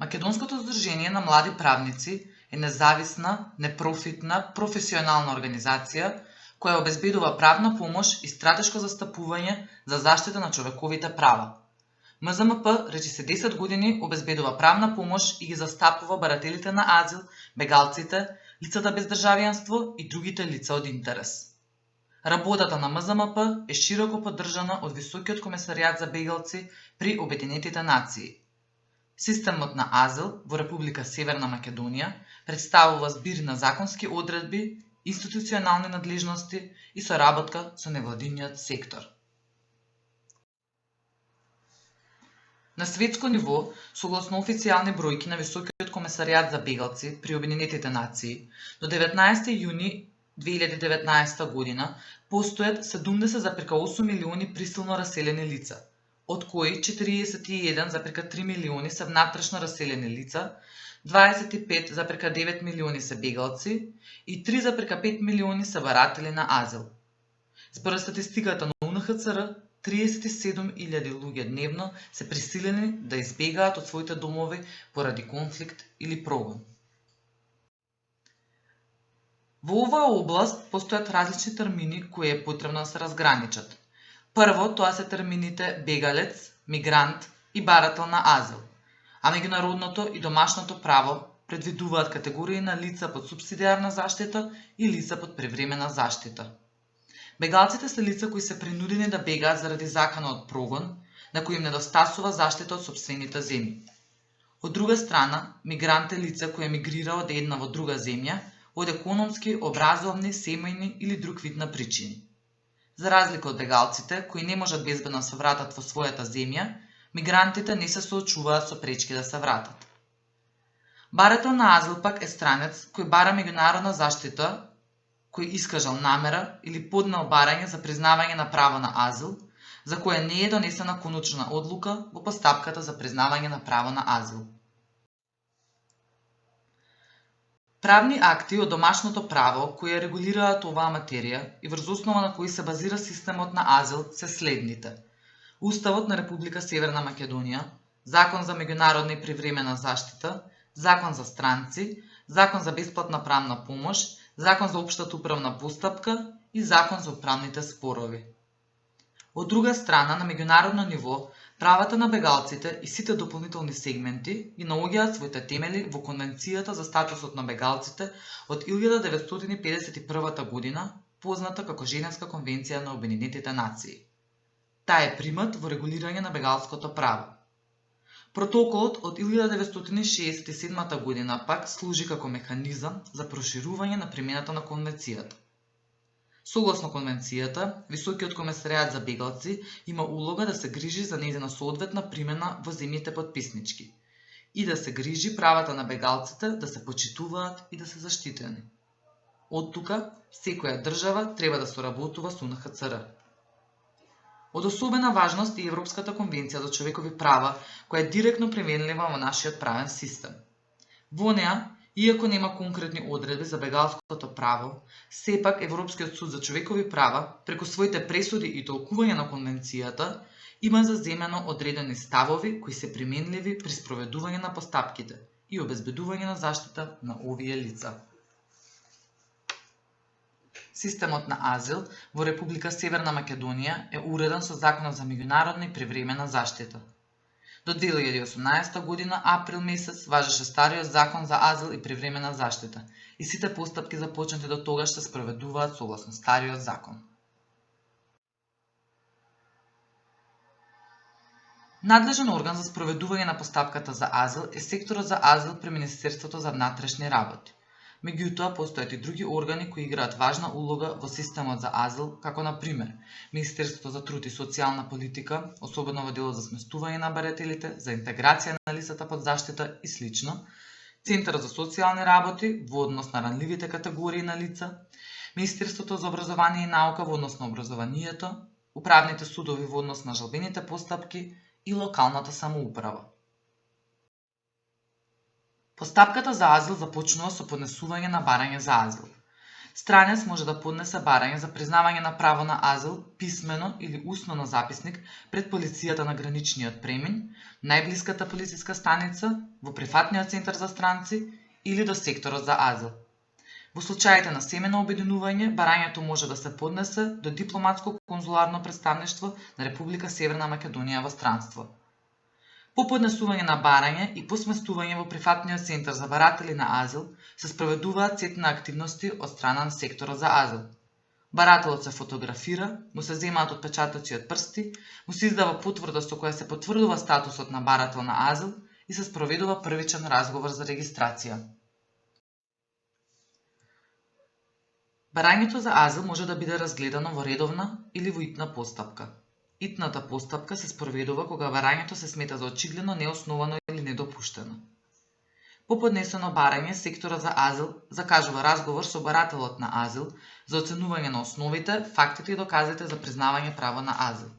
Македонското здружение на млади правници е независна, непрофитна, професионална организација која обезбедува правна помош и стратешко застапување за заштита на човековите права. МЗМП речиси 10 години обезбедува правна помош и ги застапува барателите на азил, бегалците, лицата без државјанство и другите лица од интерес. Работата на МЗМП е широко поддржана од Високиот комесаријат за бегалци при Обединетите нации. Системот на азил во Република Северна Македонија представува збир на законски одредби, институционални надлежности и соработка со невладиниот сектор. На светско ниво, согласно официјални бројки на Високиот комесаријат за бегалци при Обединетите нации, до 19 јуни 2019 година постојат 70,8 милиони присилно раселени лица, од кои 41,3 милиони се внатрешно раселени лица, 25,9 милиони се бегалци и 3,5 милиони се баратели на азил. Според статистиката на УНХЦР, 37.000 луѓе дневно се присилени да избегаат од своите домови поради конфликт или прогон. Во оваа област постојат различни термини кои е потребно да се разграничат. Прво, тоа се термините бегалец, мигрант и барател на азил, а меѓународното и домашното право предвидуваат категории на лица под субсидиарна заштита и лица под привремена заштита. Бегалците се лица кои се принудени да бегаат заради закана од прогон, на кои им недостасува заштита од сопствените земји. Од друга страна, мигрант е лице кој емигрира од една во друга земја, од економски, образовни, семејни или друг вид на причини. За разлика од бегалците, кои не можат безбедно да се вратат во својата земја, мигрантите не се соочуваат со пречки да се вратат. Барател на азил пак е странец кој бара меѓународна заштита, кој искажал намера или поднел барање за признавање на право на азил, за кое не е донесена конечна одлука во постапката за признавање на право на азил. Правни акти од домашното право кои регулираат оваа материја и врз основа на кои се базира системот на азил се следните: Уставот на Република Северна Македонија, Закон за меѓународна и привремена заштита, Закон за странци, Закон за бесплатна правна помош, Закон за општата управна постапка и Закон за управните спорови. Од друга страна, на меѓународно ниво, правата на бегалците и сите дополнителни сегменти ги наоѓаат своите темели во Конвенцијата за статусот на бегалците од 1951 година, позната како Женевска конвенција на Обединетите нации. Таа е примат во регулирање на бегалското право. Протоколот од 1967 година пак служи како механизам за проширување на примената на конвенцијата. Согласно конвенцијата, Високиот комесаријат за бегалци има улога да се грижи за нејзина соодветна примена во земјите потписнички и да се грижи правата на бегалците да се почитуваат и да се заштитени. Од тука, секоја држава треба да соработува со УНХЦР. Од особена важност е Европската конвенција за човекови права, која е директно применлива во нашиот правен систем. Во неа, иако нема конкретни одредби за бегалското право, сепак Европскиот суд за човекови права, преку своите пресуди и толкување на конвенцијата, има заземено одредени ставови кои се применливи при спроведување на постапките и обезбедување на заштита на овие лица. Системот на азил во Република Северна Македонија е уреден со Законот за меѓународна и привремена заштита. До 2018 година, април месец, важеше стариот Закон за азил и привремена заштита и сите постапки започнати до тогаш се спроведуваат согласно стариот закон. Надлежен орган за спроведување на постапката за азил е секторот за азил при Министерството за внатрешни работи. Меѓутоа, постојат и други органи кои играат важна улога во системот за азил, како на пример Министерството за труд и социјална политика, особено во делот за сместување на барателите, за интеграција на лицата под заштита и слично, Центарот за социјални работи во однос на ранливите категории на лица, Министерството за образование и наука во однос на образованието, управните судови во однос на жалбените постапки и локалната самоуправа. Постапката за азил започнува со поднесување на барање за азил. Странец може да поднесе барање за признавање на право на азил писмено или усно на записник пред полицијата на граничниот премин, најблиската полициска станица, во прифатниот центар за странци или до секторот за азил. Во случаите на семено обединување, барањето може да се поднесе до дипломатско-конзуларно представништво на Република Северна Македонија во странство. По поднесување на барање и по сместување во прифатниот центар за баратели на азил се спроведуваат сет на активности од страна на секторот за азил. Барателот се фотографира, му се земаат отпечатоци од прсти, му се издава потврда со која се потврдува статусот на барател на азил и се спроведува првичен разговор за регистрација. Барањето за азил може да биде разгледано во редовна или во итна постапка. Итната постапка се спроведува кога барањето се смета за очигледно неосновано или недопуштено. По поднесено барање, секторот за азил закажува разговор со барателот на азил за оценување на основите, фактите и доказите за признавање право на азил.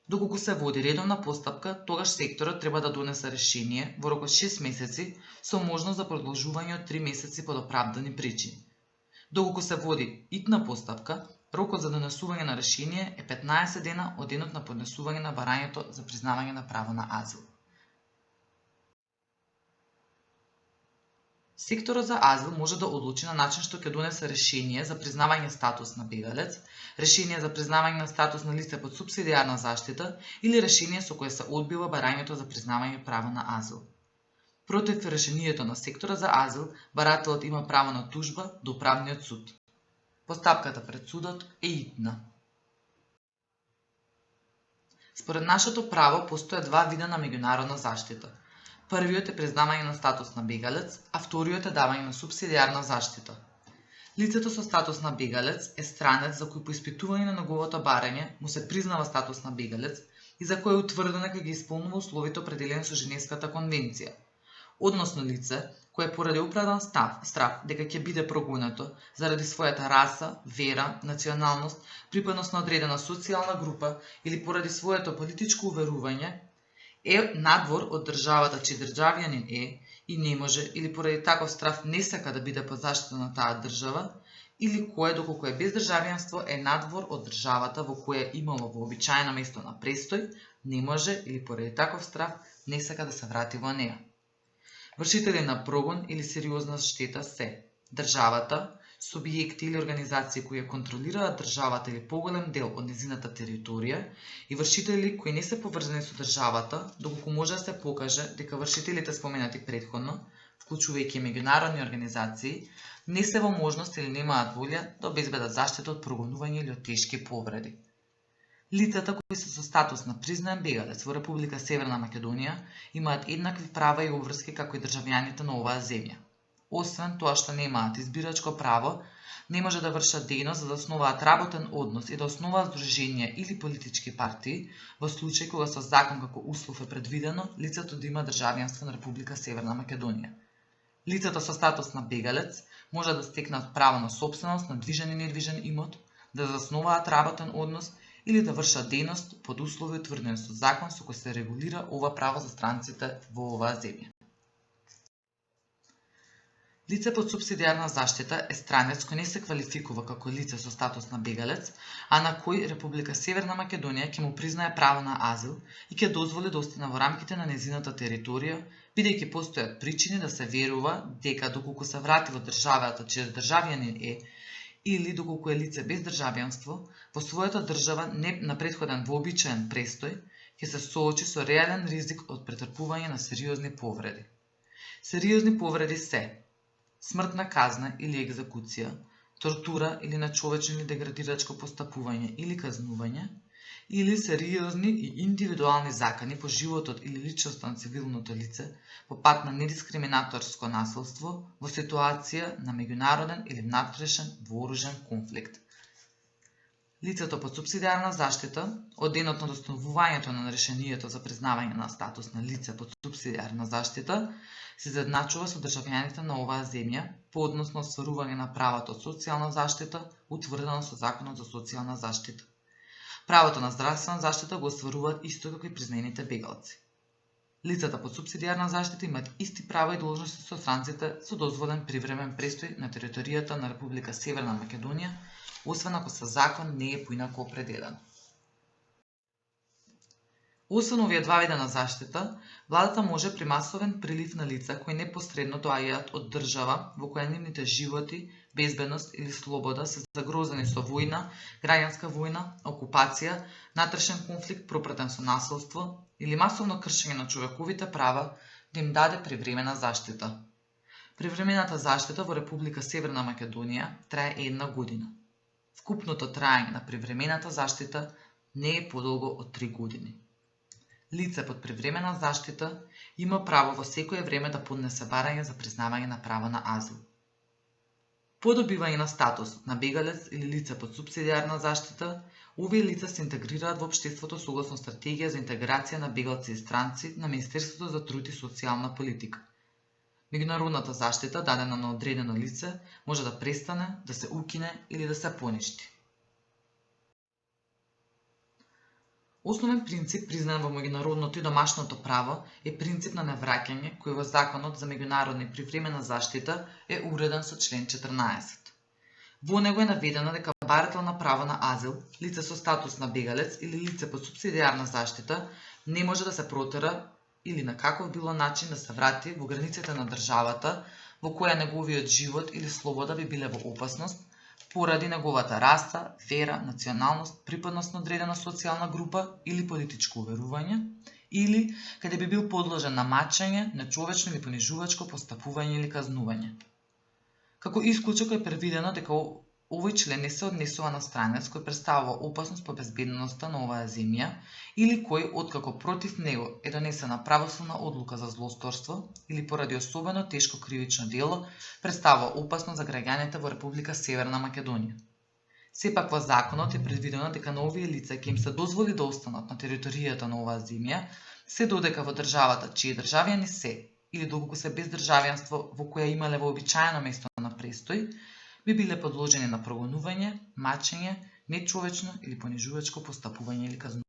Доколку се води редовна постапка, тогаш секторот треба да донесе решение во рок од 6 месеци со можност за продолжување од 3 месеци под оправдани причини. Доколку се води итна постапка, рокот за донесување на решение е 15 дена од денот на поднесување на барањето за признавање на право на азил. Секторот за азил може да одлучи на начин што ќе донесе решение за признавање статус на бегалец, решение за признавање на статус на лице под супсидијарна заштита или решение со кое се одбива барањето за признавање право на азил. Против решението на секторот за азил, барателот има право на тужба до управниот суд. Постапката пред судот е итна. Според нашето право постојат два вида на меѓународна заштита. Првиот е признавање на статус на бегалец, а вториот е давање на супсидијарна заштита. Лицето со статус на бегалец е странец за кој по испитување на неговото барање му се признава статус на бегалец и за кој е утврдено дека ги исполнува условите определени со Женевската конвенција. Односно лице, кое поради оправдан страв дека ќе биде прогонето заради својата раса, вера, националност, припадност на одредена социјална група или поради своето политичко уверување, е надвор од државата чиј државјанин е и не може или поради таков страв не сака да биде под заштита на таа држава, или кое доколку е без државјанство е надвор од државата во која имало вообичаено место на престој, не може или поради таков страв не сака да се врати во неа. Вршители на прогон или сериозна штета се државата, субјекти или организации кои ја контролираат државата или поголем дел од незината територија и вршители кои не се поврзани со државата, доколку може да се покаже дека вршителите споменати претходно, вклучувајќи меѓународни организации, не се во можност или немаат волја да обезбедат заштита од прогонување или од тешки повреди. Лицата кои се со статус на признаен бегалец во Република Северна Македонија имаат еднакви права и обврски како и државјаните на оваа земја. Освен тоа што немаат избирачко право, не може да вршат дејност за да основаат работен однос и да основаат здруженија или политички партии, во случај кога со закон како услов е предвидено лицето да има државјанство на Република Северна Македонија. Лицата со статус на бегалец може да стекнат право на сопственост на движен и недвижен имот, да засноваат работен однос или да вршат дејност под услови утврдени со закон со кој се регулира ова право за странците во оваа земја. Лице под супсидијарна заштита е странец кој не се квалификува како лице со статус на бегалец, а на кој Република Северна Македонија ќе му признае право на азил и ќе дозволи да остане во рамките на незината територија, бидејќи постојат причини да се верува дека доколку се врати во државата чиј државјанин е или доколку е лице без државјанство, во својата држава не на претходен вообичаен престој, ќе се соочи со реален ризик од претрпување на сериозни повреди. Сериозни повреди се смртна казна или екзекуција, тортура или нечовечно или деградирачко постапување или казнување, или сериозни и индивидуални закани по животот или личноста на цивилното лице по пат на недискриминаторско насилство во ситуација на меѓународен или внатрешен вооружен конфликт. Лицето под супсидијарна заштита, од денот на доставувањето на решението за признавање на статус на лице под супсидијарна заштита, се изедначува со државјаните на оваа земја по однос на остварување на правото од социјална заштита, утврдено со Законот за социјална заштита. Правото на здравствена заштита го остваруваат исто како и признаените бегалци. Лицата под супсидиарна заштита имаат исти права и должности со странците со дозволен привремен престој на територијата на Република Северна Македонија, освен ако со закон не е поинаку определено. Освен овие два вида на заштита, владата може при масовен прилив на лица кои непосредно доаѓаат од држава во која нивните животи, безбедност или слобода се загрозени со војна, граѓанска војна, окупација, натрешен конфликт пропратен со насилство или масовно кршење на човековите права, да им даде привремена заштита. Привремената заштита во Република Северна Македонија трае 1 година. Вкупното траење на привремената заштита не е подолго од 3 години. Лице под привремена заштита има право во секое време да поднесе барање за признавање на право на азил. По добивање на статус на бегалец или лице под супсидиарна заштита, овие лица се интегрираат во општеството согласно стратегија за интеграција на бегалци и странци на Министерството за труд и социјална политика. Меѓународната заштита дадена на одредено лице може да престане, да се укине или да се поништи. Основен принцип признан во меѓународното и домашното право е принцип на невраќање, кој во Законот за меѓународна и привремена заштита е уреден со член 14. Во него е наведено дека барател на право на азил, лице со статус на бегалец или лице под супсидиарна заштита не може да се протера или на каков било начин да се врати во границите на државата во која неговиот живот или слобода би биле во опасност поради неговата раса, вера, националност, припадност на одредена социјална група или политичко уверување, или каде би бил подложен на мачење, нечовечно или понижувачко постапување или казнување. Како исклучок е предвидено дека овој член не се однесува на странец кој представува опасност по безбедноста на оваа земја или кој, откако против него е донесена правосудна одлука за злосторство или поради особено тешко кривично дело, представува опасност за граѓаните во Република Северна Македонија. Сепак во законот е предвидено дека на овие лица ќе им се дозволи да останат на територијата на оваа земја, се додека во државата чии државјани се или доколку се без државјанство во која имале вообичаено место на престој, би биле подложени на прогонување, мачење, нечовечно или понижувачко постапување или казнување.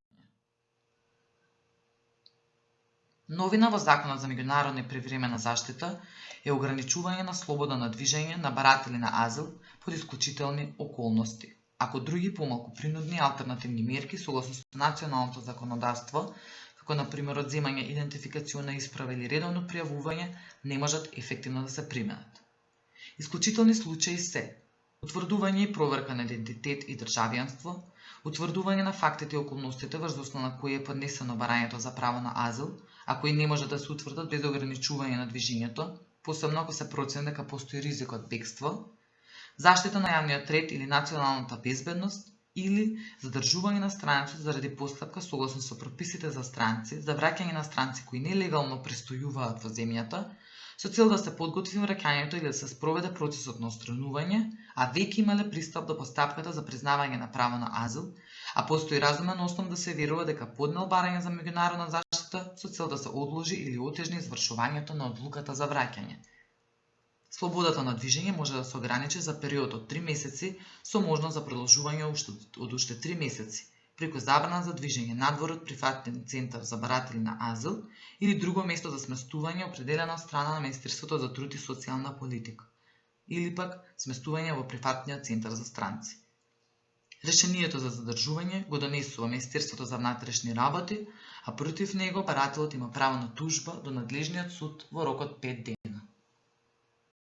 Новина во Законот за меѓународна и привремена заштита е ограничување на слобода на движење на баратели на азил под исклучителни околности, ако други помалку принудни алтернативни мерки согласно со националното законодавство, како например одземање идентификациона исправа или редовно пријавување, не можат ефективно да се применат. Исклучителни случаи се утврдување и проверка на идентитет и државјанство, утврдување на фактите и околностите врз основа на кои е поднесено барањето за право на азил, а кои не може да се утврдат без ограничување на движењето, посебно ако се процени дека постои ризик од бегство, заштита на јавниот ред или националната безбедност, или задржување на странецот заради постапка согласно со прописите за странци, за враќање на странци кои нелегално престојуваат во земјата, со цел да се подготви враќањето или да се спроведе процесот на отстранување, а веќе имале пристап до постапката за признавање на право на азил, а постои разумен основ да се верува дека поднел барање за меѓународна заштита со цел да се одложи или отежни извршувањето на одлуката за враќање. Слободата на движење може да се ограничи за период од 3 месеци со можност за продолжување од уште 3 месеци, преку забрана за движење надвор од прифатен центар за баратели на азил или друго место за сместување определено од страна на Министерството за труд и социјална политика, или пак сместување во прифатниот центар за странци. Решението за задржување го донесува Министерството за внатрешни работи, а против него барателот има право на тужба до надлежниот суд во рок од 5 дена.